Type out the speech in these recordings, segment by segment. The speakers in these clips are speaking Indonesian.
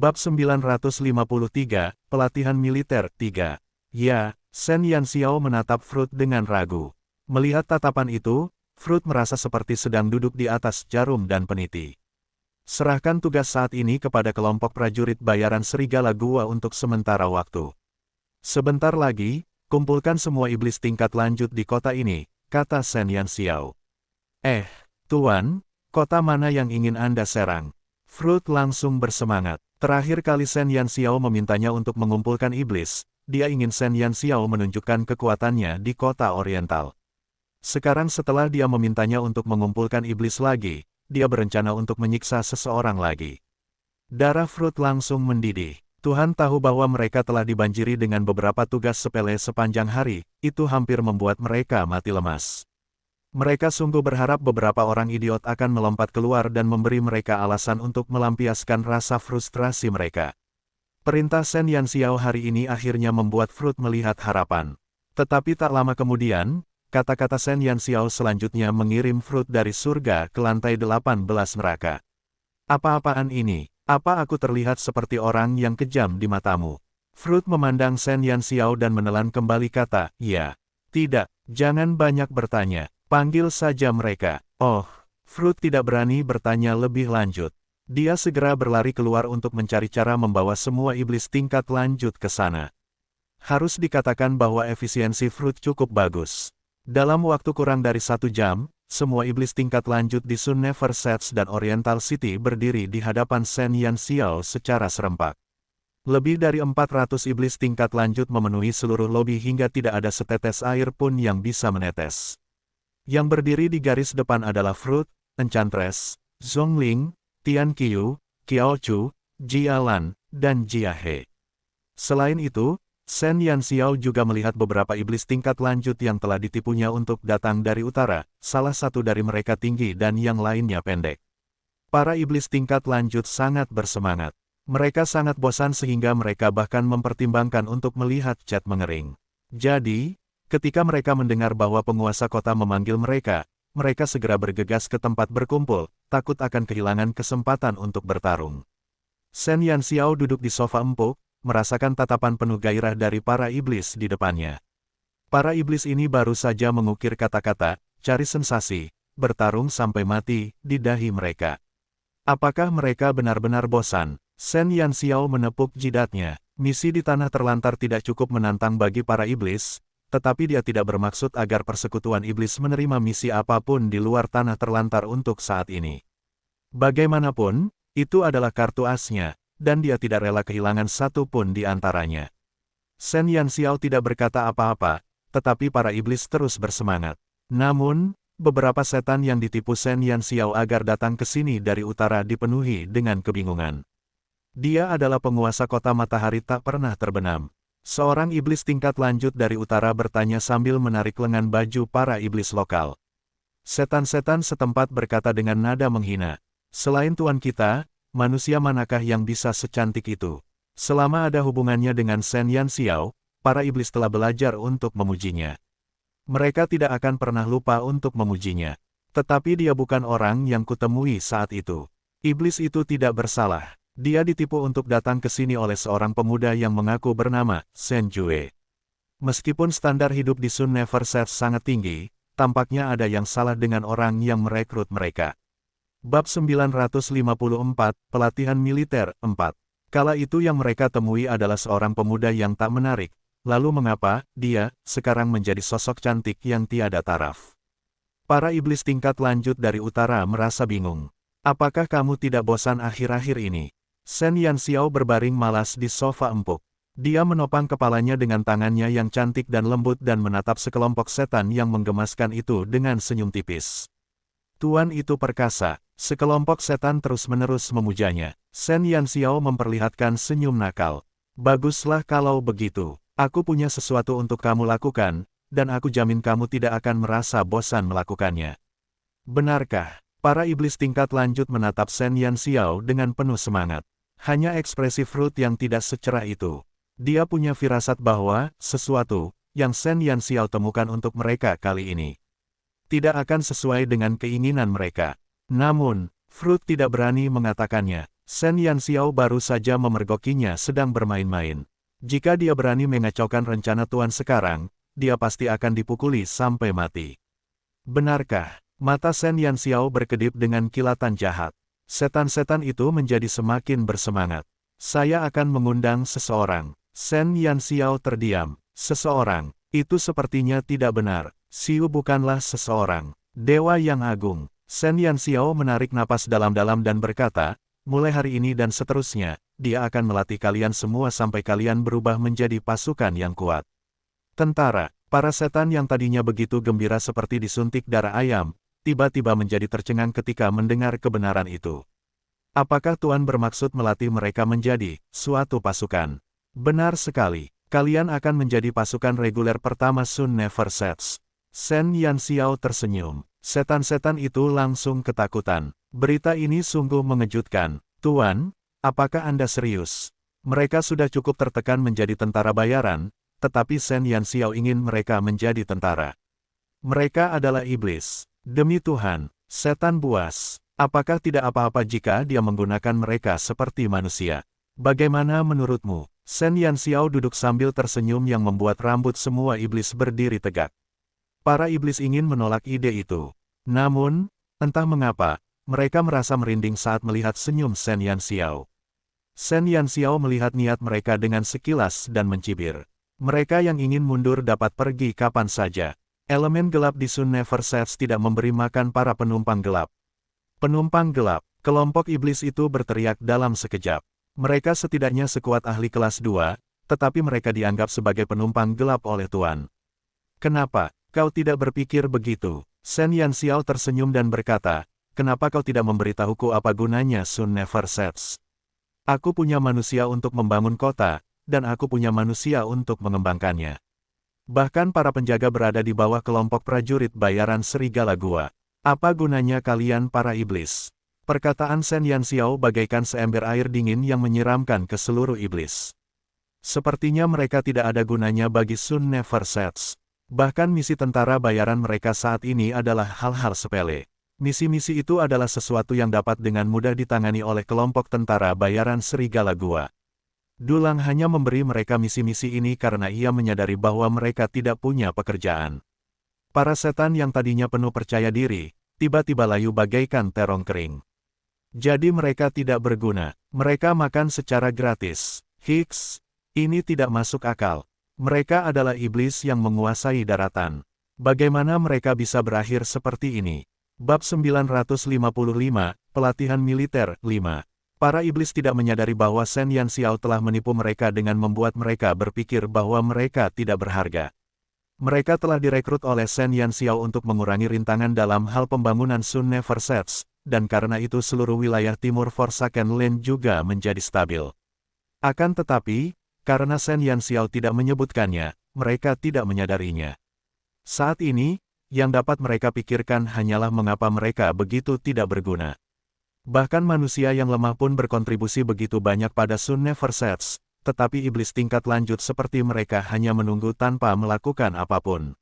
Bab 953, Pelatihan Militer 3. Ya, Shen Yanxiao menatap Fruit dengan ragu. Melihat tatapan itu, Fruit merasa seperti sedang duduk di atas jarum dan peniti. Serahkan tugas saat ini kepada kelompok prajurit bayaran Serigala Gua untuk sementara waktu. Sebentar lagi, kumpulkan semua iblis tingkat lanjut di kota ini, kata Shen Yanxiao. Tuan, kota mana yang ingin Anda serang? Fruit langsung bersemangat. Terakhir kali Shen Yanxiao memintanya untuk mengumpulkan iblis, dia ingin Shen Yanxiao menunjukkan kekuatannya di kota Oriental. Sekarang setelah dia memintanya untuk mengumpulkan iblis lagi, dia berencana untuk menyiksa seseorang lagi. Darah Fruit langsung mendidih. Tuhan tahu bahwa mereka telah dibanjiri dengan beberapa tugas sepele sepanjang hari, itu hampir membuat mereka mati lemas. Mereka sungguh berharap beberapa orang idiot akan melompat keluar dan memberi mereka alasan untuk melampiaskan rasa frustrasi mereka. Perintah Shen Yanxiao hari ini akhirnya membuat Fruit melihat harapan. Tetapi tak lama kemudian, kata-kata Shen Yanxiao selanjutnya mengirim Fruit dari surga ke lantai 18 neraka. Apa-apaan ini? Apa aku terlihat seperti orang yang kejam di matamu? Fruit memandang Shen Yanxiao dan menelan kembali kata, ya. Tidak, jangan banyak bertanya. Panggil saja mereka. Fruit tidak berani bertanya lebih lanjut. Dia segera berlari keluar untuk mencari cara membawa semua iblis tingkat lanjut ke sana. Harus dikatakan bahwa efisiensi Fruit cukup bagus. Dalam waktu kurang dari 1 jam, semua iblis tingkat lanjut di Sun Never Sets dan Oriental City berdiri di hadapan Shen Yanxiao secara serempak. Lebih dari 400 iblis tingkat lanjut memenuhi seluruh lobi hingga tidak ada setetes air pun yang bisa menetes. Yang berdiri di garis depan adalah Fruit, Enchantress, Zhongling, Tian Qiu, Qiao Chu, Jia Lan, dan Jia He. Selain itu, Shen Yanxiao juga melihat beberapa iblis tingkat lanjut yang telah ditipunya untuk datang dari utara, salah satu dari mereka tinggi dan yang lainnya pendek. Para iblis tingkat lanjut sangat bersemangat. Mereka sangat bosan sehingga mereka bahkan mempertimbangkan untuk melihat cat mengering. Jadi, ketika mereka mendengar bahwa penguasa kota memanggil mereka, mereka segera bergegas ke tempat berkumpul, takut akan kehilangan kesempatan untuk bertarung. Shen Yanxiao duduk di sofa empuk, merasakan tatapan penuh gairah dari para iblis di depannya. Para iblis ini baru saja mengukir kata-kata, cari sensasi, bertarung sampai mati, di dahi mereka. Apakah mereka benar-benar bosan? Shen Yanxiao menepuk jidatnya. Misi di tanah terlantar tidak cukup menantang bagi para iblis, tetapi dia tidak bermaksud agar persekutuan iblis menerima misi apapun di luar tanah terlantar untuk saat ini. Bagaimanapun, itu adalah kartu asnya, dan dia tidak rela kehilangan satu pun di antaranya. Shen Yanxiao tidak berkata apa-apa, tetapi para iblis terus bersemangat. Namun, beberapa setan yang ditipu Shen Yanxiao agar datang ke sini dari utara dipenuhi dengan kebingungan. Dia adalah penguasa kota matahari tak pernah terbenam. Seorang iblis tingkat lanjut dari utara bertanya sambil menarik lengan baju para iblis lokal. Setan-setan setempat berkata dengan nada menghina, "Selain Tuan kita, manusia manakah yang bisa secantik itu?" Selama ada hubungannya dengan Shen Yanxiao, para iblis telah belajar untuk memujinya. Mereka tidak akan pernah lupa untuk memujinya. Tetapi dia bukan orang yang kutemui saat itu. Iblis itu tidak bersalah. Dia ditipu untuk datang ke sini oleh seorang pemuda yang mengaku bernama Shen Jue. Meskipun standar hidup di Sun Never Sets sangat tinggi, tampaknya ada yang salah dengan orang yang merekrut mereka. Bab 954, Pelatihan Militer 4. Kala itu yang mereka temui adalah seorang pemuda yang tak menarik, lalu mengapa dia sekarang menjadi sosok cantik yang tiada taraf. Para iblis tingkat lanjut dari utara merasa bingung. Apakah kamu tidak bosan akhir-akhir ini? Shen Yanxiao berbaring malas di sofa empuk. Dia menopang kepalanya dengan tangannya yang cantik dan lembut dan menatap sekelompok setan yang menggemaskan itu dengan senyum tipis. Tuan itu perkasa. Sekelompok setan terus-menerus memujanya. Shen Yanxiao memperlihatkan senyum nakal. Baguslah kalau begitu. Aku punya sesuatu untuk kamu lakukan, dan aku jamin kamu tidak akan merasa bosan melakukannya. Benarkah? Para iblis tingkat lanjut menatap Shen Yanxiao dengan penuh semangat. Hanya ekspresi Fruit yang tidak secerah itu. Dia punya firasat bahwa sesuatu yang Shen Yanxiao temukan untuk mereka kali ini tidak akan sesuai dengan keinginan mereka. Namun, Fruit tidak berani mengatakannya. Shen Yanxiao baru saja memergokinya sedang bermain-main. Jika dia berani mengacaukan rencana Tuan sekarang, dia pasti akan dipukuli sampai mati. Benarkah? Mata Shen Yanxiao berkedip dengan kilatan jahat. Setan-setan itu menjadi semakin bersemangat. Saya akan mengundang seseorang. Shen Yanxiao terdiam. Seseorang. Itu sepertinya tidak benar. Xiu bukanlah seseorang. Dewa yang agung. Shen Yanxiao menarik napas dalam-dalam dan berkata, mulai hari ini dan seterusnya, dia akan melatih kalian semua sampai kalian berubah menjadi pasukan yang kuat. Tentara, para setan yang tadinya begitu gembira seperti disuntik darah ayam, tiba-tiba menjadi tercengang ketika mendengar kebenaran itu. Apakah Tuan bermaksud melatih mereka menjadi suatu pasukan? Benar sekali, kalian akan menjadi pasukan reguler pertama Sun Never Sets. Shen Yanxiao tersenyum. Setan-setan itu langsung ketakutan. Berita ini sungguh mengejutkan. Tuan, apakah Anda serius? Mereka sudah cukup tertekan menjadi tentara bayaran, tetapi Shen Yanxiao ingin mereka menjadi tentara. Mereka adalah iblis. Demi Tuhan, setan buas. Apakah tidak apa-apa jika dia menggunakan mereka seperti manusia? Bagaimana menurutmu? Shen Yanxiao duduk sambil tersenyum yang membuat rambut semua iblis berdiri tegak. Para iblis ingin menolak ide itu. Namun, entah mengapa, mereka merasa merinding saat melihat senyum Shen Yanxiao. Shen Yanxiao melihat niat mereka dengan sekilas dan mencibir. Mereka yang ingin mundur dapat pergi kapan saja. Elemen gelap di Sun Never Sets tidak memberi makan para penumpang gelap. Penumpang gelap, kelompok iblis itu berteriak dalam sekejap. Mereka setidaknya sekuat ahli kelas 2, tetapi mereka dianggap sebagai penumpang gelap oleh Tuan. Kenapa? Kau tidak berpikir begitu? Shen Yanxiao tersenyum dan berkata, kenapa kau tidak memberitahuku apa gunanya Sun Never Sets? Aku punya manusia untuk membangun kota, dan aku punya manusia untuk mengembangkannya. Bahkan para penjaga berada di bawah kelompok prajurit bayaran Serigala Gua. Apa gunanya kalian para iblis? Perkataan Shen Yanxiao bagaikan seember air dingin yang menyiramkan ke seluruh iblis. Sepertinya mereka tidak ada gunanya bagi Sun Never Sets. Bahkan misi tentara bayaran mereka saat ini adalah hal-hal sepele. Misi-misi itu adalah sesuatu yang dapat dengan mudah ditangani oleh kelompok tentara bayaran Serigala Gua. Dulang hanya memberi mereka misi-misi ini karena ia menyadari bahwa mereka tidak punya pekerjaan. Para setan yang tadinya penuh percaya diri, tiba-tiba layu bagaikan terong kering. Jadi mereka tidak berguna. Mereka makan secara gratis. Hiks, ini tidak masuk akal. Mereka adalah iblis yang menguasai daratan. Bagaimana mereka bisa berakhir seperti ini? Bab 955, Pelatihan Militer 5. Para iblis tidak menyadari bahwa Shen Yanxiao telah menipu mereka dengan membuat mereka berpikir bahwa mereka tidak berharga. Mereka telah direkrut oleh Shen Yanxiao untuk mengurangi rintangan dalam hal pembangunan Sun Never Sets, dan karena itu seluruh wilayah timur Forsaken Land juga menjadi stabil. Akan tetapi, karena Shen Yanxiao tidak menyebutkannya, mereka tidak menyadarinya. Saat ini, yang dapat mereka pikirkan hanyalah mengapa mereka begitu tidak berguna. Bahkan manusia yang lemah pun berkontribusi begitu banyak pada Sun Never Sets, tetapi iblis tingkat lanjut seperti mereka hanya menunggu tanpa melakukan apapun.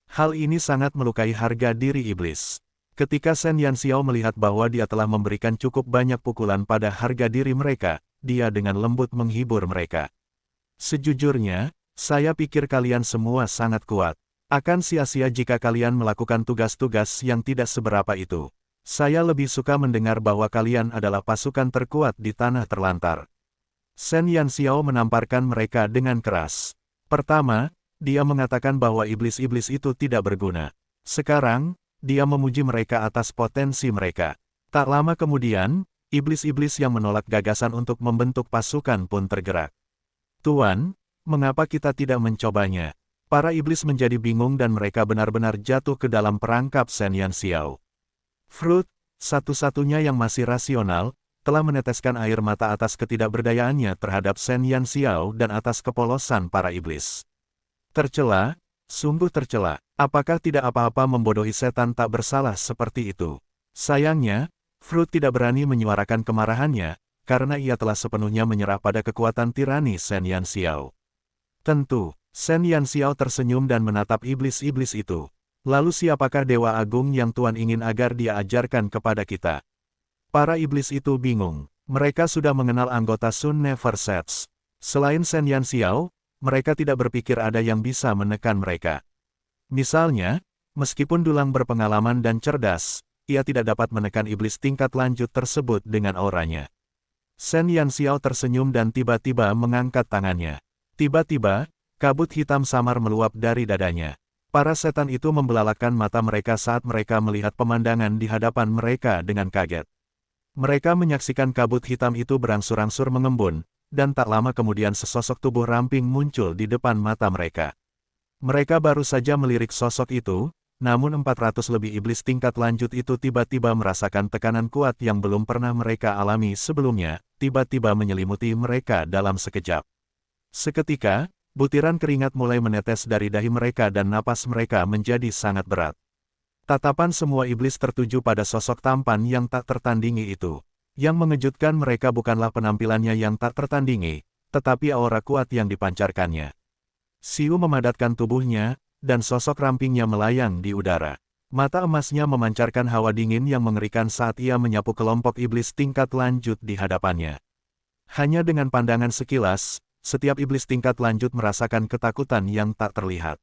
Hal ini sangat melukai harga diri iblis. Ketika Shen Yanxiao melihat bahwa dia telah memberikan cukup banyak pukulan pada harga diri mereka, dia dengan lembut menghibur mereka. Sejujurnya, saya pikir kalian semua sangat kuat. Akan sia-sia jika kalian melakukan tugas-tugas yang tidak seberapa itu. Saya lebih suka mendengar bahwa kalian adalah pasukan terkuat di tanah terlantar. Shen Yanxiao menamparkan mereka dengan keras. Pertama, dia mengatakan bahwa iblis-iblis itu tidak berguna. Sekarang, dia memuji mereka atas potensi mereka. Tak lama kemudian, iblis-iblis yang menolak gagasan untuk membentuk pasukan pun tergerak. Tuan, mengapa kita tidak mencobanya? Para iblis menjadi bingung dan mereka benar-benar jatuh ke dalam perangkap Shen Yanxiao. Fruit, satu-satunya yang masih rasional, telah meneteskan air mata atas ketidakberdayaannya terhadap Shen Yanxiao dan atas kepolosan para iblis. Tercela, sungguh tercela. Apakah tidak apa-apa membodohi setan tak bersalah seperti itu? Sayangnya, Fruit tidak berani menyuarakan kemarahannya, karena ia telah sepenuhnya menyerah pada kekuatan tirani Shen Yanxiao. Tentu, Shen Yanxiao tersenyum dan menatap iblis-iblis itu. Lalu siapakah Dewa Agung yang Tuan ingin agar dia ajarkan kepada kita? Para iblis itu bingung. Mereka sudah mengenal anggota Sun Never Sets. Selain Shen Yanxiao, mereka tidak berpikir ada yang bisa menekan mereka. Misalnya, meskipun Dulang berpengalaman dan cerdas, ia tidak dapat menekan iblis tingkat lanjut tersebut dengan auranya. Shen Yanxiao tersenyum dan tiba-tiba mengangkat tangannya. Tiba-tiba, kabut hitam samar meluap dari dadanya. Para setan itu membelalakan mata mereka saat mereka melihat pemandangan di hadapan mereka dengan kaget. Mereka menyaksikan kabut hitam itu berangsur-angsur mengembun, dan tak lama kemudian sesosok tubuh ramping muncul di depan mata mereka. Mereka baru saja melirik sosok itu, namun 400 lebih iblis tingkat lanjut itu tiba-tiba merasakan tekanan kuat yang belum pernah mereka alami sebelumnya, tiba-tiba menyelimuti mereka dalam sekejap. Seketika, butiran keringat mulai menetes dari dahi mereka dan napas mereka menjadi sangat berat. Tatapan semua iblis tertuju pada sosok tampan yang tak tertandingi itu. Yang mengejutkan mereka bukanlah penampilannya yang tak tertandingi, tetapi aura kuat yang dipancarkannya. Xiu memadatkan tubuhnya, dan sosok rampingnya melayang di udara. Mata emasnya memancarkan hawa dingin yang mengerikan saat ia menyapu kelompok iblis tingkat lanjut di hadapannya. Hanya dengan pandangan sekilas, setiap iblis tingkat lanjut merasakan ketakutan yang tak terlihat.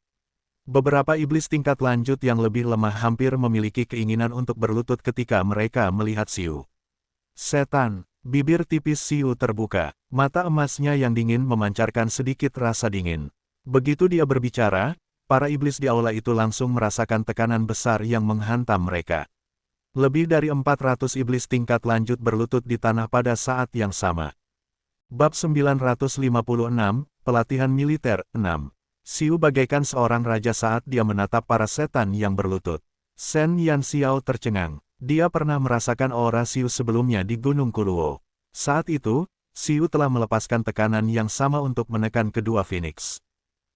Beberapa iblis tingkat lanjut yang lebih lemah hampir memiliki keinginan untuk berlutut ketika mereka melihat Xiu. Setan, bibir tipis Xiu terbuka, mata emasnya yang dingin memancarkan sedikit rasa dingin. Begitu dia berbicara, para iblis di aula itu langsung merasakan tekanan besar yang menghantam mereka. Lebih dari 400 iblis tingkat lanjut berlutut di tanah pada saat yang sama. Bab 956, Pelatihan Militer 6. Xiu bagaikan seorang raja saat dia menatap para setan yang berlutut. Shen Yanxiao tercengang. Dia pernah merasakan aura Xiu sebelumnya di Gunung Kuluo. Saat itu, Xiu telah melepaskan tekanan yang sama untuk menekan kedua Phoenix.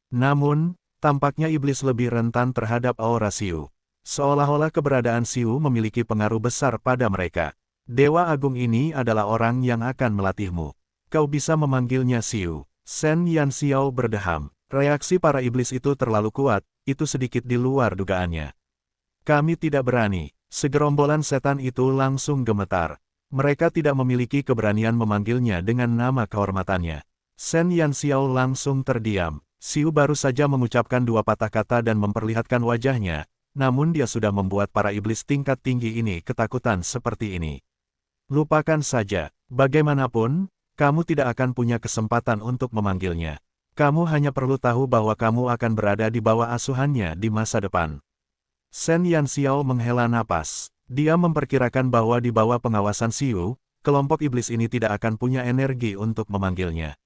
Namun, tampaknya iblis lebih rentan terhadap aura Xiu. Seolah-olah keberadaan Xiu memiliki pengaruh besar pada mereka. Dewa Agung ini adalah orang yang akan melatihmu. Kau bisa memanggilnya Xiu. Shen Yanxiao berdeham. Reaksi para iblis itu terlalu kuat, itu sedikit di luar dugaannya. Kami tidak berani. Segerombolan setan itu langsung gemetar. Mereka tidak memiliki keberanian memanggilnya dengan nama kehormatannya. Shen Yanxiao langsung terdiam. Xiu baru saja mengucapkan dua patah kata dan memperlihatkan wajahnya, namun dia sudah membuat para iblis tingkat tinggi ini ketakutan seperti ini. Lupakan saja, bagaimanapun, kamu tidak akan punya kesempatan untuk memanggilnya. Kamu hanya perlu tahu bahwa kamu akan berada di bawah asuhannya di masa depan. Shen Yanxiao menghela napas. Dia memperkirakan bahwa di bawah pengawasan Xiu, kelompok iblis ini tidak akan punya energi untuk memanggilnya.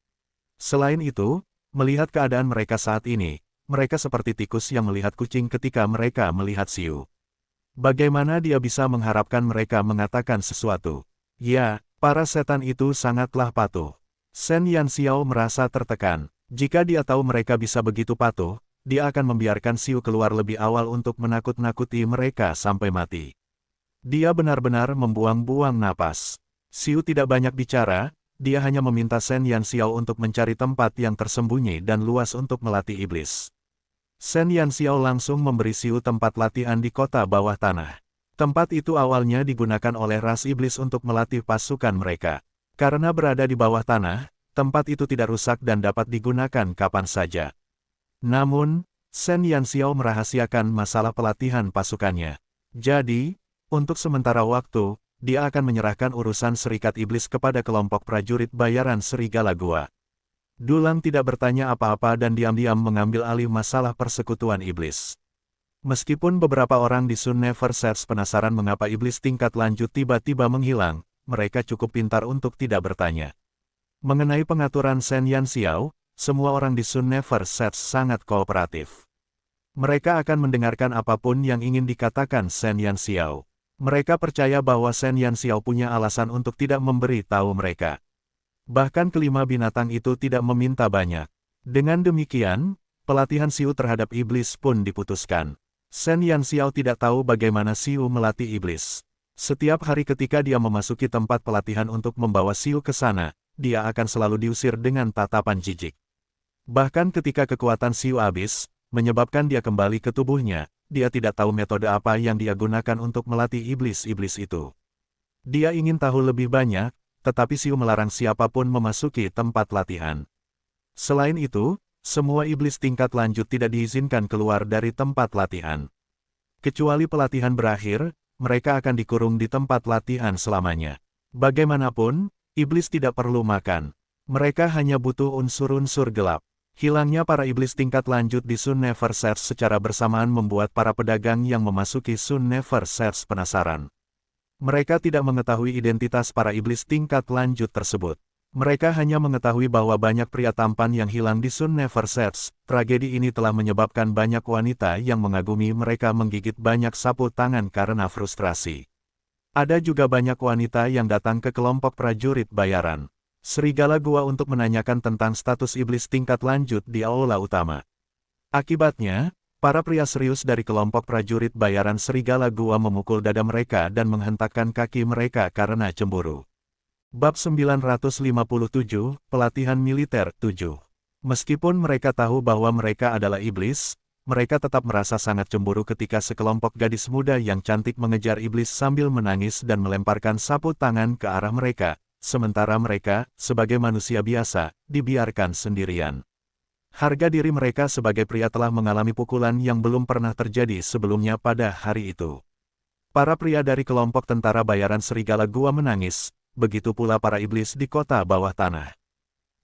Selain itu, melihat keadaan mereka saat ini, mereka seperti tikus yang melihat kucing ketika mereka melihat Xiu. Bagaimana dia bisa mengharapkan mereka mengatakan sesuatu? Ya, para setan itu sangatlah patuh. Shen Yanxiao merasa tertekan. Jika dia tahu mereka bisa begitu patuh, dia akan membiarkan Xiu keluar lebih awal untuk menakut-nakuti mereka sampai mati. Dia benar-benar membuang-buang napas. Xiu tidak banyak bicara, dia hanya meminta Shen Yanxiao untuk mencari tempat yang tersembunyi dan luas untuk melatih iblis. Shen Yanxiao langsung memberi Xiu tempat latihan di kota bawah tanah. Tempat itu awalnya digunakan oleh ras iblis untuk melatih pasukan mereka. Karena berada di bawah tanah, tempat itu tidak rusak dan dapat digunakan kapan saja. Namun, Shen Yanxiao merahasiakan masalah pelatihan pasukannya. Jadi, untuk sementara waktu, dia akan menyerahkan urusan Serikat Iblis kepada kelompok prajurit bayaran Serigala Gua. Dulang tidak bertanya apa-apa dan diam-diam mengambil alih masalah persekutuan iblis. Meskipun beberapa orang di Sun Never Sets penasaran mengapa iblis tingkat lanjut tiba-tiba menghilang, mereka cukup pintar untuk tidak bertanya. Mengenai pengaturan Shen Yanxiao, semua orang di Sun Never Sets sangat kooperatif. Mereka akan mendengarkan apapun yang ingin dikatakan Shen Yanxiao. Mereka percaya bahwa Shen Yanxiao punya alasan untuk tidak memberi tahu mereka. Bahkan kelima binatang itu tidak meminta banyak. Dengan demikian, pelatihan Xiu terhadap iblis pun diputuskan. Shen Yanxiao tidak tahu bagaimana Xiu melatih iblis. Setiap hari ketika dia memasuki tempat pelatihan untuk membawa Xiu ke sana, dia akan selalu diusir dengan tatapan jijik. Bahkan ketika kekuatan Xiu habis, menyebabkan dia kembali ke tubuhnya, dia tidak tahu metode apa yang dia gunakan untuk melatih iblis-iblis itu. Dia ingin tahu lebih banyak, tetapi Xiu melarang siapapun memasuki tempat latihan. Selain itu, semua iblis tingkat lanjut tidak diizinkan keluar dari tempat latihan. Kecuali pelatihan berakhir, mereka akan dikurung di tempat latihan selamanya. Bagaimanapun, iblis tidak perlu makan. Mereka hanya butuh unsur-unsur gelap. Hilangnya para iblis tingkat lanjut di Sun Never Cease secara bersamaan membuat para pedagang yang memasuki Sun Never Cease penasaran. Mereka tidak mengetahui identitas para iblis tingkat lanjut tersebut. Mereka hanya mengetahui bahwa banyak pria tampan yang hilang di Sun Never Cease. Tragedi ini telah menyebabkan banyak wanita yang mengagumi mereka menggigit banyak sapu tangan karena frustrasi. Ada juga banyak wanita yang datang ke kelompok prajurit bayaran Serigala Gua untuk menanyakan tentang status iblis tingkat lanjut di aula utama. Akibatnya, para pria serius dari kelompok prajurit bayaran Serigala Gua memukul dada mereka dan menghentakkan kaki mereka karena cemburu. Bab 957, Pelatihan Militer 7. Meskipun mereka tahu bahwa mereka adalah iblis, mereka tetap merasa sangat cemburu ketika sekelompok gadis muda yang cantik mengejar iblis sambil menangis dan melemparkan sapu tangan ke arah mereka, sementara mereka, sebagai manusia biasa, dibiarkan sendirian. Harga diri mereka sebagai pria telah mengalami pukulan yang belum pernah terjadi sebelumnya pada hari itu. Para pria dari kelompok tentara bayaran Serigala Gua menangis, begitu pula para iblis di kota bawah tanah.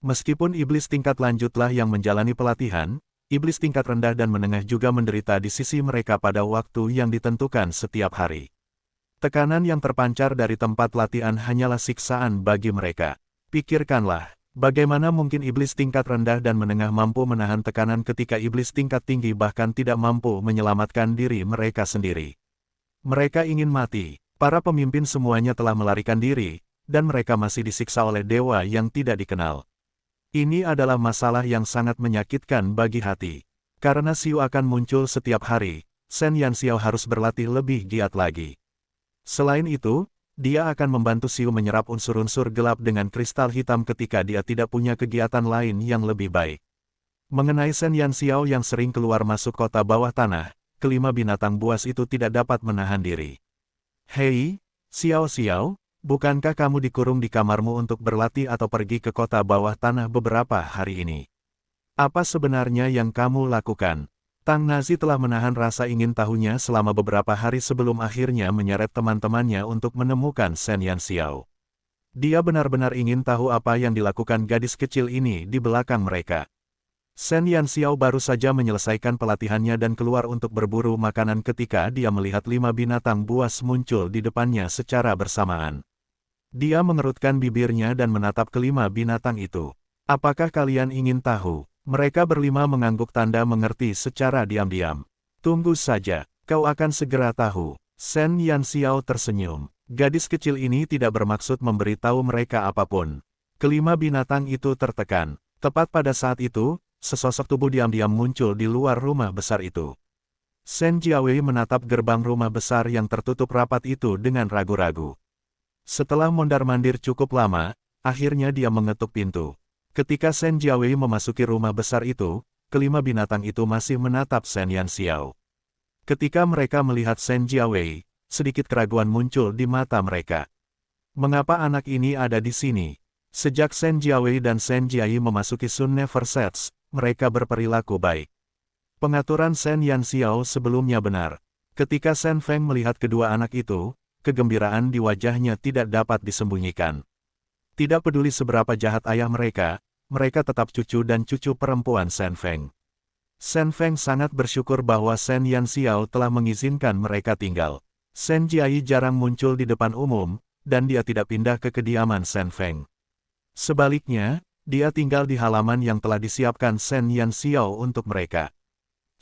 Meskipun iblis tingkat lanjutlah yang menjalani pelatihan, iblis tingkat rendah dan menengah juga menderita di sisi mereka pada waktu yang ditentukan setiap hari. Tekanan yang terpancar dari tempat latihan hanyalah siksaan bagi mereka. Pikirkanlah, bagaimana mungkin iblis tingkat rendah dan menengah mampu menahan tekanan ketika iblis tingkat tinggi bahkan tidak mampu menyelamatkan diri mereka sendiri. Mereka ingin mati. Para pemimpin semuanya telah melarikan diri, dan mereka masih disiksa oleh dewa yang tidak dikenal. Ini adalah masalah yang sangat menyakitkan bagi hati. Karena Xiu akan muncul setiap hari, Shen Yanxiao harus berlatih lebih giat lagi. Selain itu, dia akan membantu Xiu menyerap unsur-unsur gelap dengan kristal hitam ketika dia tidak punya kegiatan lain yang lebih baik. Mengenai Shen Yanxiao yang sering keluar masuk kota bawah tanah, kelima binatang buas itu tidak dapat menahan diri. Hei, Xiao, bukankah kamu dikurung di kamarmu untuk berlatih atau pergi ke kota bawah tanah beberapa hari ini? Apa sebenarnya yang kamu lakukan? Tang Nazi telah menahan rasa ingin tahunya selama beberapa hari sebelum akhirnya menyeret teman-temannya untuk menemukan Shen Yanxiao. Dia benar-benar ingin tahu apa yang dilakukan gadis kecil ini di belakang mereka. Shen Yanxiao baru saja menyelesaikan pelatihannya dan keluar untuk berburu makanan ketika dia melihat 5 binatang buas muncul di depannya secara bersamaan. Dia mengerutkan bibirnya dan menatap kelima binatang itu. Apakah kalian ingin tahu? Mereka berlima mengangguk tanda mengerti secara diam-diam. Tunggu saja, kau akan segera tahu. Shen Yanxiao tersenyum. Gadis kecil ini tidak bermaksud memberitahu mereka apapun. Kelima binatang itu tertekan. Tepat pada saat itu, sesosok tubuh diam-diam muncul di luar rumah besar itu. Shen Jiawei menatap gerbang rumah besar yang tertutup rapat itu dengan ragu-ragu. Setelah mondar-mandir cukup lama, akhirnya dia mengetuk pintu. Ketika Shen Jiawei memasuki rumah besar itu, kelima binatang itu masih menatap Shen Yanxiao. Ketika mereka melihat Shen Jiawei, sedikit keraguan muncul di mata mereka. Mengapa anak ini ada di sini? Sejak Shen Jiawei dan Shen Jiayi memasuki Sun Never Cease, mereka berperilaku baik. Pengaturan Shen Yanxiao sebelumnya benar. Ketika Shen Feng melihat kedua anak itu, kegembiraan di wajahnya tidak dapat disembunyikan. Tidak peduli seberapa jahat ayah mereka tetap cucu dan cucu perempuan Shen Feng. Shen Feng sangat bersyukur bahwa Shen Yanxiao telah mengizinkan mereka tinggal. Shen Jiayi jarang muncul di depan umum, dan dia tidak pindah ke kediaman Shen Feng. Sebaliknya, dia tinggal di halaman yang telah disiapkan Shen Yanxiao untuk mereka.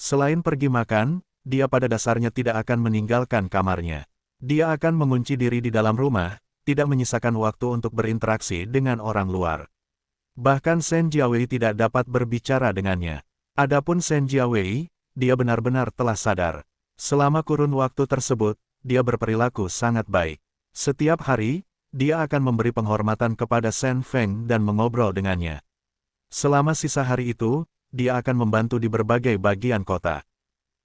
Selain pergi makan, dia pada dasarnya tidak akan meninggalkan kamarnya. Dia akan mengunci diri di dalam rumah, tidak menyisakan waktu untuk berinteraksi dengan orang luar. Bahkan Shen Jiawei tidak dapat berbicara dengannya. Adapun Shen Jiawei, dia benar-benar telah sadar. Selama kurun waktu tersebut, dia berperilaku sangat baik. Setiap hari, dia akan memberi penghormatan kepada Shen Feng dan mengobrol dengannya. Selama sisa hari itu, dia akan membantu di berbagai bagian kota.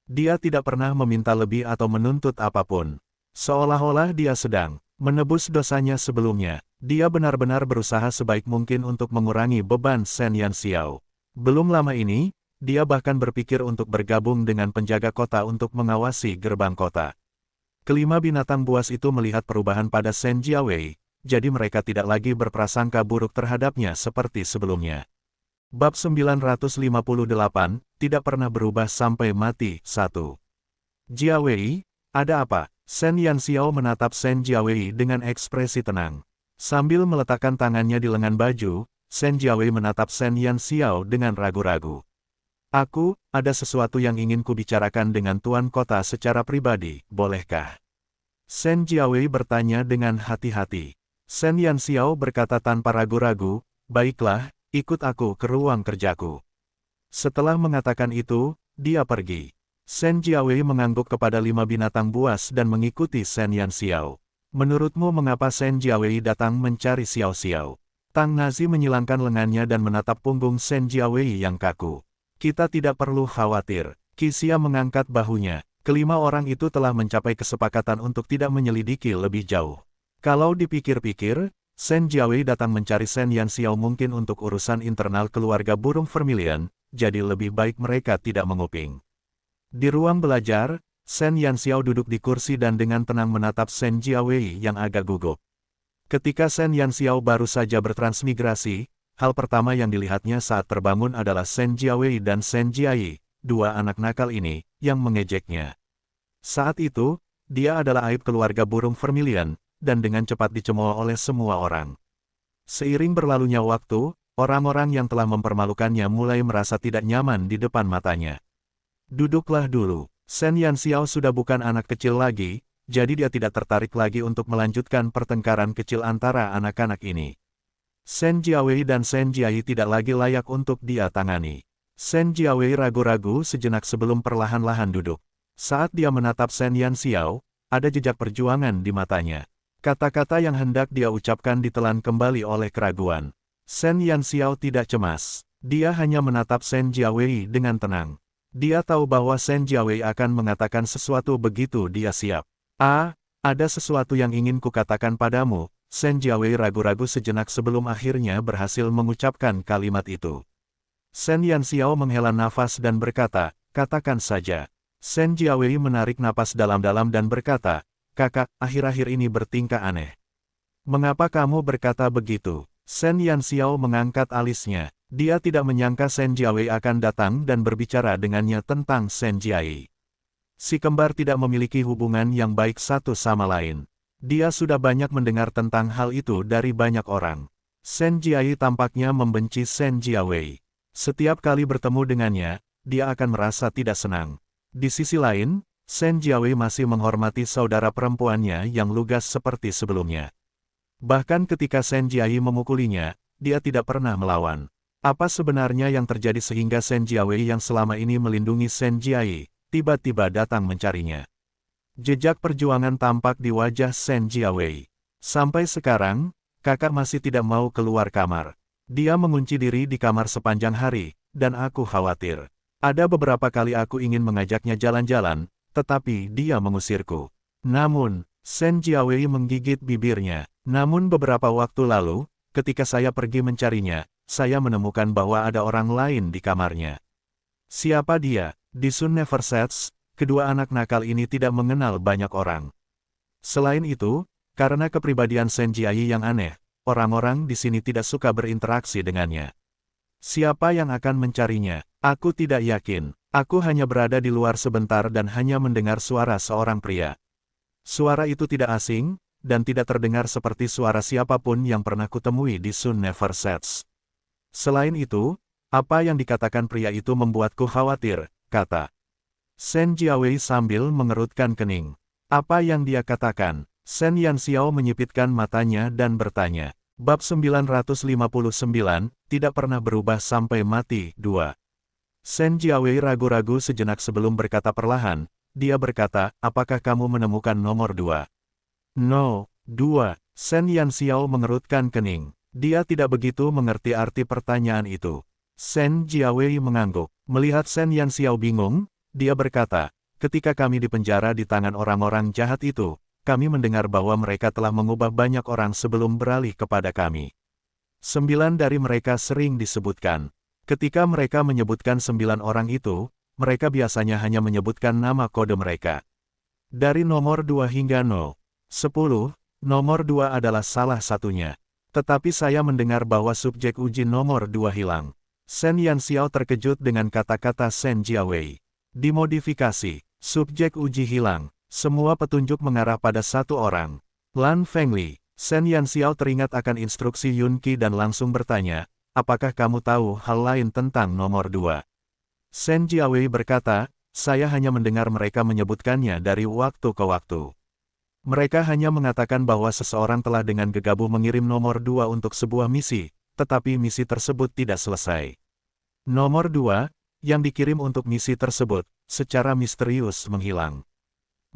Dia tidak pernah meminta lebih atau menuntut apapun. Seolah-olah dia sedang Menebus dosanya sebelumnya, dia benar-benar berusaha sebaik mungkin untuk mengurangi beban Shen Yanxiao. Belum lama ini, dia bahkan berpikir untuk bergabung dengan penjaga kota untuk mengawasi gerbang kota. Kelima binatang buas itu melihat perubahan pada Shen Jiawei, jadi mereka tidak lagi berprasangka buruk terhadapnya seperti sebelumnya. Bab 958, tidak pernah berubah sampai mati. 1. Jiawei, ada apa? Shen Yanxiao menatap Shen Jiawei dengan ekspresi tenang. Sambil meletakkan tangannya di lengan baju, Shen Jiawei menatap Shen Yanxiao dengan ragu-ragu. Aku, ada sesuatu yang ingin kubicarakan dengan Tuan Kota secara pribadi, bolehkah? Shen Jiawei bertanya dengan hati-hati. Shen Yanxiao berkata tanpa ragu-ragu, baiklah, ikut aku ke ruang kerjaku. Setelah mengatakan itu, dia pergi. Shen Jiawei mengangguk kepada 5 binatang buas dan mengikuti Shen Yanxiao. Menurutmu mengapa Shen Jiawei datang mencari Xiao Xiao? Tang Nazi menyilangkan lengannya dan menatap punggung Shen Jiawei yang kaku. Kita tidak perlu khawatir. Qixia mengangkat bahunya. Kelima orang itu telah mencapai kesepakatan untuk tidak menyelidiki lebih jauh. Kalau dipikir-pikir, Shen Jiawei datang mencari Shen Yanxiao mungkin untuk urusan internal keluarga burung vermilion, jadi lebih baik mereka tidak menguping. Di ruang belajar, Shen Yanxiao duduk di kursi dan dengan tenang menatap Shen Jiawei yang agak gugup. Ketika Shen Yanxiao baru saja bertransmigrasi, hal pertama yang dilihatnya saat terbangun adalah Shen Jiawei dan Shen Jiai, 2 anak nakal ini, yang mengejeknya. Saat itu, dia adalah aib keluarga burung vermilion, dan dengan cepat dicemooh oleh semua orang. Seiring berlalunya waktu, orang-orang yang telah mempermalukannya mulai merasa tidak nyaman di depan matanya. Duduklah dulu. Shen Yanxiao sudah bukan anak kecil lagi, jadi dia tidak tertarik lagi untuk melanjutkan pertengkaran kecil antara anak-anak ini. Shen Jiawei dan Shen Jiai tidak lagi layak untuk dia tangani. Shen Jiawei ragu-ragu sejenak sebelum perlahan-lahan duduk. Saat dia menatap Shen Yanxiao, ada jejak perjuangan di matanya. Kata-kata yang hendak dia ucapkan ditelan kembali oleh keraguan. Shen Yanxiao tidak cemas. Dia hanya menatap Shen Jiawei dengan tenang. Dia tahu bahwa Shen Jiawei akan mengatakan sesuatu begitu dia siap. Ada sesuatu yang ingin kukatakan padamu. Shen Jiawei ragu-ragu sejenak sebelum akhirnya berhasil mengucapkan kalimat itu. Shen Yanxiao menghela nafas dan berkata, katakan saja. Shen Jiawei menarik napas dalam-dalam dan berkata, kakak, akhir-akhir ini bertingkah aneh. Mengapa kamu berkata begitu? Shen Yanxiao mengangkat alisnya. Dia tidak menyangka Shen Jiawei akan datang dan berbicara dengannya tentang Shen Jiai. Si kembar tidak memiliki hubungan yang baik satu sama lain. Dia sudah banyak mendengar tentang hal itu dari banyak orang. Shen Jiai tampaknya membenci Shen Jiawei. Setiap kali bertemu dengannya, dia akan merasa tidak senang. Di sisi lain, Shen Jiawei masih menghormati saudara perempuannya yang lugas seperti sebelumnya. Bahkan ketika Shen Jiai memukulinya, dia tidak pernah melawan. Apa sebenarnya yang terjadi sehingga Shen Jiawei yang selama ini melindungi Shen Jiai, tiba-tiba datang mencarinya? Jejak perjuangan tampak di wajah Shen Jiawei. Sampai sekarang, kakak masih tidak mau keluar kamar. Dia mengunci diri di kamar sepanjang hari, dan aku khawatir. Ada beberapa kali aku ingin mengajaknya jalan-jalan, tetapi dia mengusirku. Namun, Shen Jiawei menggigit bibirnya. Namun beberapa waktu lalu, ketika saya pergi mencarinya, saya menemukan bahwa ada orang lain di kamarnya. Siapa dia? Di Sun Never Sets, kedua anak nakal ini tidak mengenal banyak orang. Selain itu, karena kepribadian Shen Jiai yang aneh, orang-orang di sini tidak suka berinteraksi dengannya. Siapa yang akan mencarinya? Aku tidak yakin. Aku hanya berada di luar sebentar dan hanya mendengar suara seorang pria. Suara itu tidak asing, dan tidak terdengar seperti suara siapapun yang pernah kutemui di Sun Never Sets. Selain itu, apa yang dikatakan pria itu membuatku khawatir, kata Shen Jiawei sambil mengerutkan kening. Apa yang dia katakan? Shen Yanxiao menyipitkan matanya dan bertanya. Bab 959, tidak pernah berubah sampai mati. 2. Shen Jiawei ragu-ragu sejenak sebelum berkata perlahan. Dia berkata, apakah kamu menemukan nomor 2? No, 2. Shen Yanxiao mengerutkan kening. Dia tidak begitu mengerti arti pertanyaan itu. Shen Jiawei mengangguk. Melihat Shen Yanxiao bingung, dia berkata, ketika kami di penjara di tangan orang-orang jahat itu, kami mendengar bahwa mereka telah mengubah banyak orang sebelum beralih kepada kami. 9 dari mereka sering disebutkan. Ketika mereka menyebutkan 9 orang itu, mereka biasanya hanya menyebutkan nama kode mereka. Dari nomor 2 hingga 0. 10, nomor 2 adalah salah satunya. Tetapi saya mendengar bahwa subjek uji nomor 2 hilang. Shen Yanxiao terkejut dengan kata-kata Shen Jiawei. Dimodifikasi, subjek uji hilang. Semua petunjuk mengarah pada satu orang. Lan Fengli. Shen Yanxiao teringat akan instruksi Yun Qi dan langsung bertanya, apakah kamu tahu hal lain tentang nomor 2? Shen Jiawei berkata, saya hanya mendengar mereka menyebutkannya dari waktu ke waktu. Mereka hanya mengatakan bahwa seseorang telah dengan gegabah mengirim nomor 2 untuk sebuah misi, tetapi misi tersebut tidak selesai. Nomor 2, yang dikirim untuk misi tersebut, secara misterius menghilang.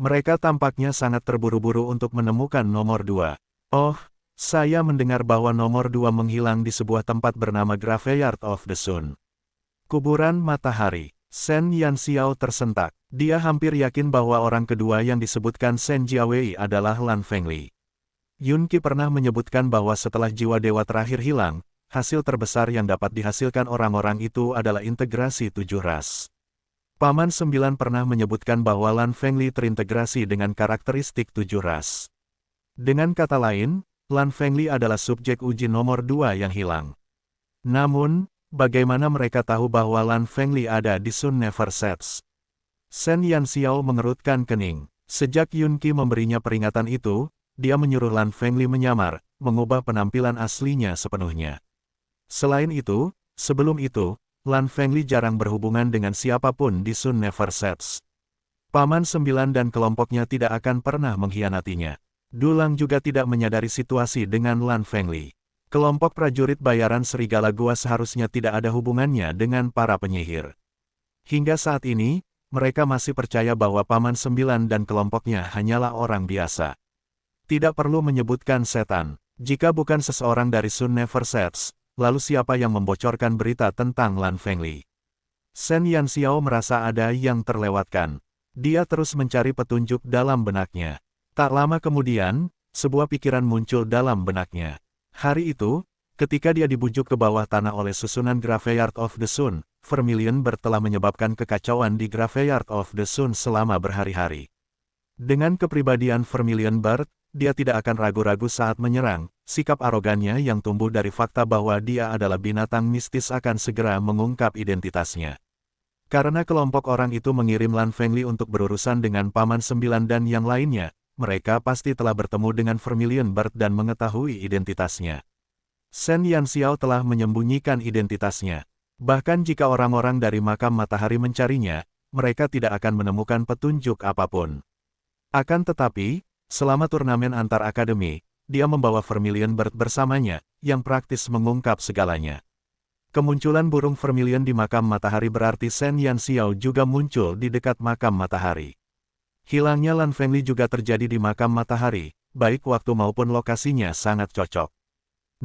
Mereka tampaknya sangat terburu-buru untuk menemukan nomor 2. Oh, saya mendengar bahwa nomor 2 menghilang di sebuah tempat bernama Graveyard of the Sun. Kuburan Matahari. Shen Yanxiao tersentak. Dia hampir yakin bahwa orang kedua yang disebutkan Shen Jiawei adalah Lan Fengli. Yun Qi pernah menyebutkan bahwa setelah jiwa dewa terakhir hilang, hasil terbesar yang dapat dihasilkan orang-orang itu adalah integrasi 7 ras. Paman 9 pernah menyebutkan bahwa Lan Fengli terintegrasi dengan karakteristik 7 ras. Dengan kata lain, Lan Fengli adalah subjek uji nomor 2 yang hilang. Namun, bagaimana mereka tahu bahwa Lan Fengli ada di Sun Never Sets? Shen Yanxiao mengerutkan kening. Sejak Yun Qi memberinya peringatan itu, dia menyuruh Lan Fengli menyamar, mengubah penampilan aslinya sepenuhnya. Selain itu, sebelum itu, Lan Fengli jarang berhubungan dengan siapapun di Sun Never Sets. Paman 9 dan kelompoknya tidak akan pernah mengkhianatinya. Dulang juga tidak menyadari situasi dengan Lan Fengli. Kelompok prajurit bayaran Serigala Gua seharusnya tidak ada hubungannya dengan para penyihir. Hingga saat ini, mereka masih percaya bahwa Paman 9 dan kelompoknya hanyalah orang biasa. Tidak perlu menyebutkan setan. Jika bukan seseorang dari Sun Never Sets, lalu siapa yang membocorkan berita tentang Lan Fengli? Shen Yanxiao merasa ada yang terlewatkan. Dia terus mencari petunjuk dalam benaknya. Tak lama kemudian, sebuah pikiran muncul dalam benaknya. Hari itu, ketika dia dibujuk ke bawah tanah oleh susunan Graveyard of the Sun, Vermilion Bird telah menyebabkan kekacauan di Graveyard of the Sun selama berhari-hari. Dengan kepribadian Vermilion Bird, dia tidak akan ragu-ragu saat menyerang. Sikap arogannya yang tumbuh dari fakta bahwa dia adalah binatang mistis akan segera mengungkap identitasnya. Karena kelompok orang itu mengirim Lan Fengli untuk berurusan dengan Paman 9 dan yang lainnya, mereka pasti telah bertemu dengan Vermilion Bird dan mengetahui identitasnya. Shen Yanxiao telah menyembunyikan identitasnya. Bahkan jika orang-orang dari Makam Matahari mencarinya, mereka tidak akan menemukan petunjuk apapun. Akan tetapi, selama turnamen antar akademi, dia membawa Vermilion Bird bersamanya, yang praktis mengungkap segalanya. Kemunculan burung Vermilion di Makam Matahari berarti Shen Yanxiao juga muncul di dekat Makam Matahari. Hilangnya Lan Fengli juga terjadi di Makam Matahari, baik waktu maupun lokasinya sangat cocok.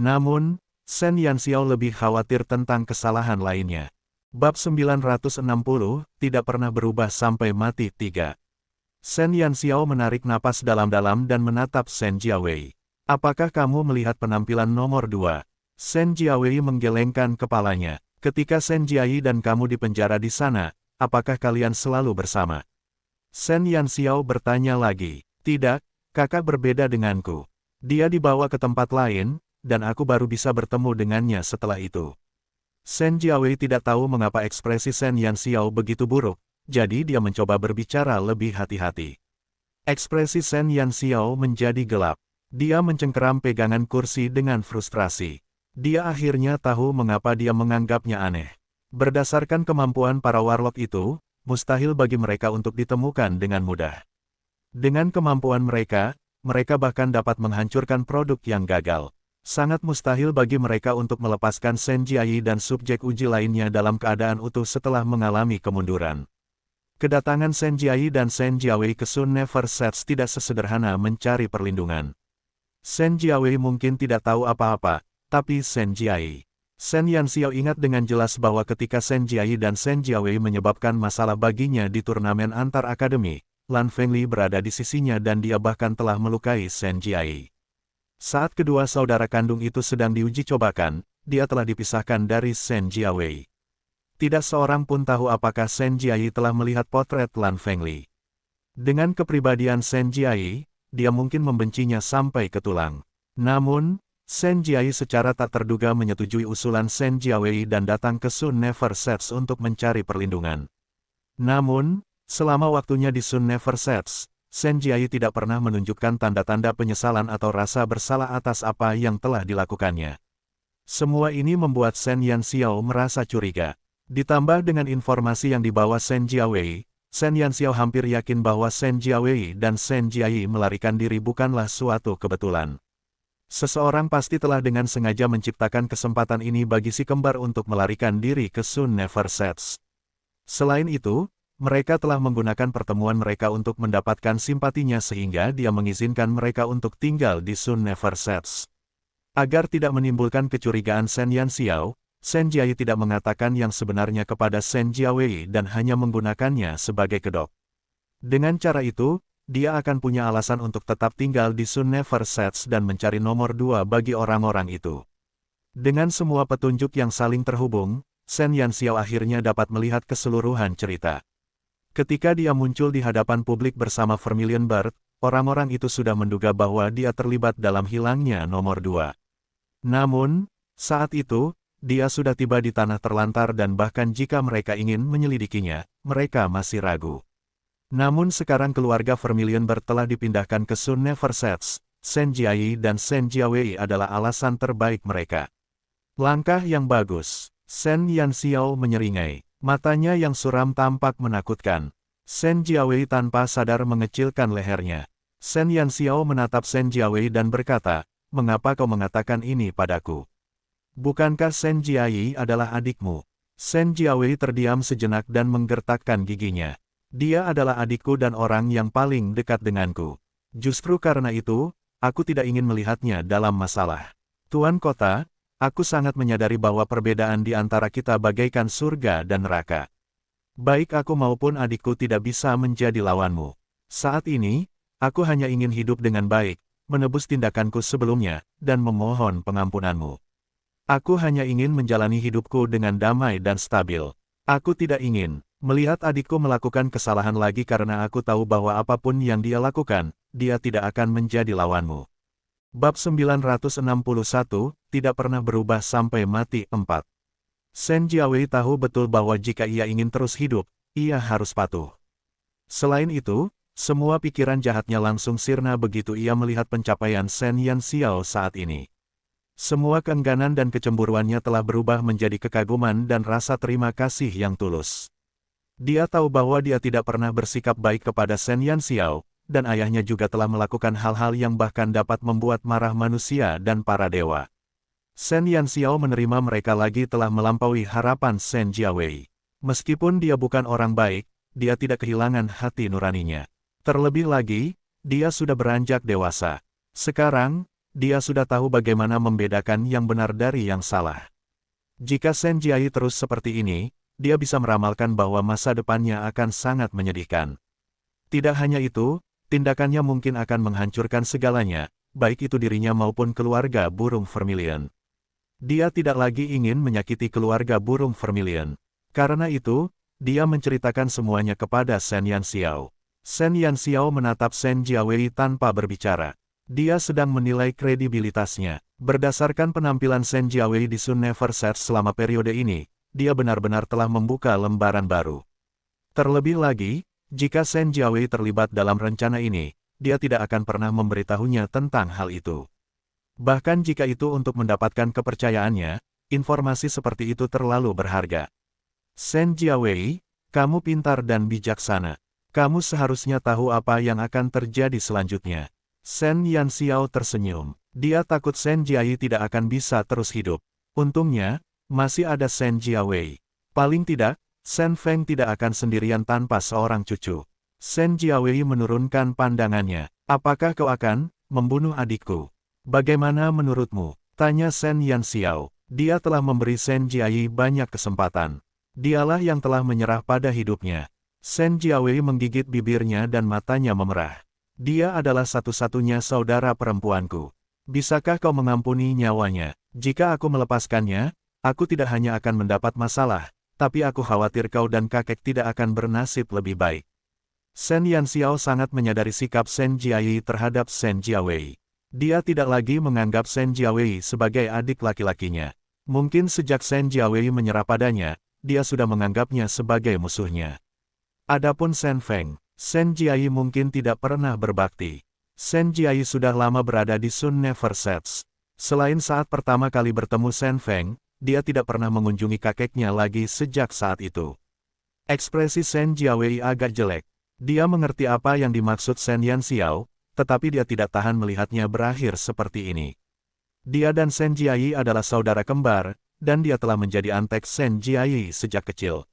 Namun, Shen Yanxiao lebih khawatir tentang kesalahan lainnya. Bab 960, tidak pernah berubah sampai mati 3. Shen Yanxiao menarik napas dalam-dalam dan menatap Shen Jiawei. Apakah kamu melihat penampilan nomor 2? Shen Jiawei menggelengkan kepalanya. Ketika Shen Jiayi dan kamu di penjara di sana, apakah kalian selalu bersama? Shen Yanxiao bertanya lagi. Tidak, kakak berbeda denganku. Dia dibawa ke tempat lain, dan aku baru bisa bertemu dengannya setelah itu. Shen Jiawei tidak tahu mengapa ekspresi Shen Yanxiao begitu buruk, jadi dia mencoba berbicara lebih hati-hati. Ekspresi Shen Yanxiao menjadi gelap. Dia mencengkeram pegangan kursi dengan frustrasi. Dia akhirnya tahu mengapa dia menganggapnya aneh. Berdasarkan kemampuan para warlock itu, mustahil bagi mereka untuk ditemukan dengan mudah. Dengan kemampuan mereka, mereka bahkan dapat menghancurkan produk yang gagal. Sangat mustahil bagi mereka untuk melepaskan Shen Jiayi dan subjek uji lainnya dalam keadaan utuh setelah mengalami kemunduran. Kedatangan Shen Jiayi dan Shen Jiawei ke Sun Never Sets tidak sesederhana mencari perlindungan. Shen Jiawei mungkin tidak tahu apa-apa, tapi Shen Jiayi. Shen Yanxiao ingat dengan jelas bahwa ketika Shen Jiayi dan Shen Jiawei menyebabkan masalah baginya di turnamen antar akademi, Lan Fengli berada di sisinya dan dia bahkan telah melukai Shen Jiayi. Saat kedua saudara kandung itu sedang diuji cobakan, dia telah dipisahkan dari Shen Jiawei. Tidak seorang pun tahu apakah Shen Jiayi telah melihat potret Lan Fengli. Dengan kepribadian Shen Jiayi, dia mungkin membencinya sampai ke tulang. Namun, Shen Jiayi secara tak terduga menyetujui usulan Shen Jiawei dan datang ke Sun Never Sets untuk mencari perlindungan. Namun, selama waktunya di Sun Never Sets, Shen Jiayi tidak pernah menunjukkan tanda-tanda penyesalan atau rasa bersalah atas apa yang telah dilakukannya. Semua ini membuat Shen Yanxiao merasa curiga. Ditambah dengan informasi yang dibawa Shen Jiawei, Shen Yanxiao hampir yakin bahwa Shen Jiawei dan Shen Jiayi melarikan diri bukanlah suatu kebetulan. Seseorang pasti telah dengan sengaja menciptakan kesempatan ini bagi si kembar untuk melarikan diri ke Sun Never Sets. Selain itu, mereka telah menggunakan pertemuan mereka untuk mendapatkan simpatinya sehingga dia mengizinkan mereka untuk tinggal di Sun Never Sets. Agar tidak menimbulkan kecurigaan Shen Yanxiao, Shen Jiayi tidak mengatakan yang sebenarnya kepada Shen Jiawei dan hanya menggunakannya sebagai kedok. Dengan cara itu, dia akan punya alasan untuk tetap tinggal di Sun Never Sets dan mencari nomor 2 bagi orang-orang itu. Dengan semua petunjuk yang saling terhubung, Shen Yanxiao akhirnya dapat melihat keseluruhan cerita. Ketika dia muncul di hadapan publik bersama Vermilion Bird, orang-orang itu sudah menduga bahwa dia terlibat dalam hilangnya nomor 2. Namun, saat itu, dia sudah tiba di tanah terlantar dan bahkan jika mereka ingin menyelidikinya, mereka masih ragu. Namun sekarang keluarga Vermilion Bird telah dipindahkan ke Sun Never Sets, Shen Jiayi dan Shen Jiawei adalah alasan terbaik mereka. Langkah yang bagus. Shen Yanxiao menyeringai. Matanya yang suram tampak menakutkan. Shen Jiawei tanpa sadar mengecilkan lehernya. Shen Yanxiao menatap Shen Jiawei dan berkata, "Mengapa kau mengatakan ini padaku? Bukankah Shen Jiayi adalah adikmu?" Shen Jiawei terdiam sejenak dan menggertakkan giginya. Dia adalah adikku dan orang yang paling dekat denganku. Justru karena itu, aku tidak ingin melihatnya dalam masalah. Tuan Kota, aku sangat menyadari bahwa perbedaan di antara kita bagaikan surga dan neraka. Baik aku maupun adikku tidak bisa menjadi lawanmu. Saat ini, aku hanya ingin hidup dengan baik, menebus tindakanku sebelumnya, dan memohon pengampunanmu. Aku hanya ingin menjalani hidupku dengan damai dan stabil. Aku tidak ingin melihat adikku melakukan kesalahan lagi karena aku tahu bahwa apapun yang dia lakukan, dia tidak akan menjadi lawanmu. Bab 961, tidak pernah berubah sampai mati 4. Shen Jiawei tahu betul bahwa jika ia ingin terus hidup, ia harus patuh. Selain itu, semua pikiran jahatnya langsung sirna begitu ia melihat pencapaian Shen Yanxiao saat ini. Semua keengganan dan kecemburuannya telah berubah menjadi kekaguman dan rasa terima kasih yang tulus. Dia tahu bahwa dia tidak pernah bersikap baik kepada Shen Yanxiao, dan ayahnya juga telah melakukan hal-hal yang bahkan dapat membuat marah manusia dan para dewa. Shen Yanxiao menerima mereka lagi telah melampaui harapan Shen Jiawei. Meskipun dia bukan orang baik, dia tidak kehilangan hati nuraninya. Terlebih lagi, dia sudah beranjak dewasa. Sekarang, dia sudah tahu bagaimana membedakan yang benar dari yang salah. Jika Shen Jiayi terus seperti ini, dia bisa meramalkan bahwa masa depannya akan sangat menyedihkan. Tidak hanya itu, tindakannya mungkin akan menghancurkan segalanya, baik itu dirinya maupun keluarga burung Vermilion. Dia tidak lagi ingin menyakiti keluarga burung Vermilion. Karena itu, dia menceritakan semuanya kepada Shen Yanxiao. Shen Yanxiao menatap Shen Jiawei tanpa berbicara. Dia sedang menilai kredibilitasnya. Berdasarkan penampilan Shen Jiawei di Sun Never Sets selama periode ini, dia benar-benar telah membuka lembaran baru. Terlebih lagi, jika Shen Jiawei terlibat dalam rencana ini, dia tidak akan pernah memberitahunya tentang hal itu. Bahkan jika itu untuk mendapatkan kepercayaannya, informasi seperti itu terlalu berharga. Shen Jiawei, kamu pintar dan bijaksana. Kamu seharusnya tahu apa yang akan terjadi selanjutnya. Shen Yanxiao tersenyum. Dia takut Shen Jiayi tidak akan bisa terus hidup. Untungnya, masih ada Shen Jiawei. Paling tidak, Shen Feng tidak akan sendirian tanpa seorang cucu. Shen Jiawei menurunkan pandangannya. Apakah kau akan membunuh adikku? Bagaimana menurutmu? Tanya Shen Yanxiao. Dia telah memberi Shen Jiayi banyak kesempatan. Dialah yang telah menyerah pada hidupnya. Shen Jiawei menggigit bibirnya dan matanya memerah. Dia adalah satu-satunya saudara perempuanku. Bisakah kau mengampuni nyawanya? Jika aku melepaskannya, aku tidak hanya akan mendapat masalah, tapi aku khawatir kau dan kakek tidak akan bernasib lebih baik. Shen Yanxiao sangat menyadari sikap Shen Jiayi terhadap Shen Jiawei. Dia tidak lagi menganggap Shen Jiawei sebagai adik laki-lakinya. Mungkin sejak Shen Jiawei menyerah padanya, dia sudah menganggapnya sebagai musuhnya. Adapun Shen Feng, Shen Jiayi mungkin tidak pernah berbakti. Shen Jiayi sudah lama berada di Sun Never Sets. Selain saat pertama kali bertemu Shen Feng, dia tidak pernah mengunjungi kakeknya lagi sejak saat itu. Ekspresi Shen Jiawei agak jelek. Dia mengerti apa yang dimaksud Shen Yanxiao, tetapi dia tidak tahan melihatnya berakhir seperti ini. Dia dan Shen Jiayi adalah saudara kembar, dan dia telah menjadi antek Shen Jiayi sejak kecil.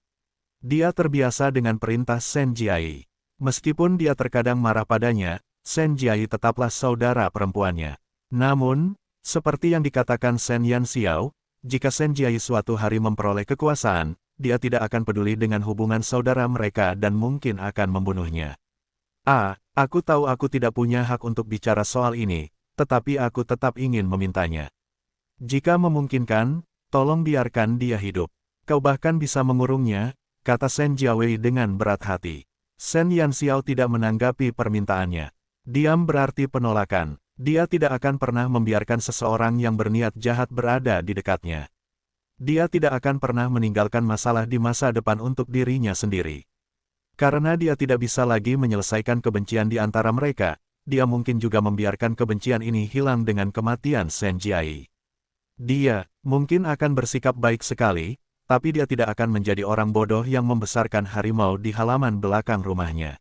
Dia terbiasa dengan perintah Shen Jiayi. Meskipun dia terkadang marah padanya, Shen Jiayi tetaplah saudara perempuannya. Namun, seperti yang dikatakan Shen Yanxiao, jika Shen Jiayi suatu hari memperoleh kekuasaan, dia tidak akan peduli dengan hubungan saudara mereka dan mungkin akan membunuhnya. Aku tahu aku tidak punya hak untuk bicara soal ini, tetapi aku tetap ingin memintanya. Jika memungkinkan, tolong biarkan dia hidup. Kau bahkan bisa mengurungnya, kata Shen Jiawei dengan berat hati. Shen Yanxiao tidak menanggapi permintaannya. Diam berarti penolakan. Dia tidak akan pernah membiarkan seseorang yang berniat jahat berada di dekatnya. Dia tidak akan pernah meninggalkan masalah di masa depan untuk dirinya sendiri. Karena dia tidak bisa lagi menyelesaikan kebencian di antara mereka, dia mungkin juga membiarkan kebencian ini hilang dengan kematian Shen Jiayi. Dia mungkin akan bersikap baik sekali, tapi dia tidak akan menjadi orang bodoh yang membesarkan harimau di halaman belakang rumahnya.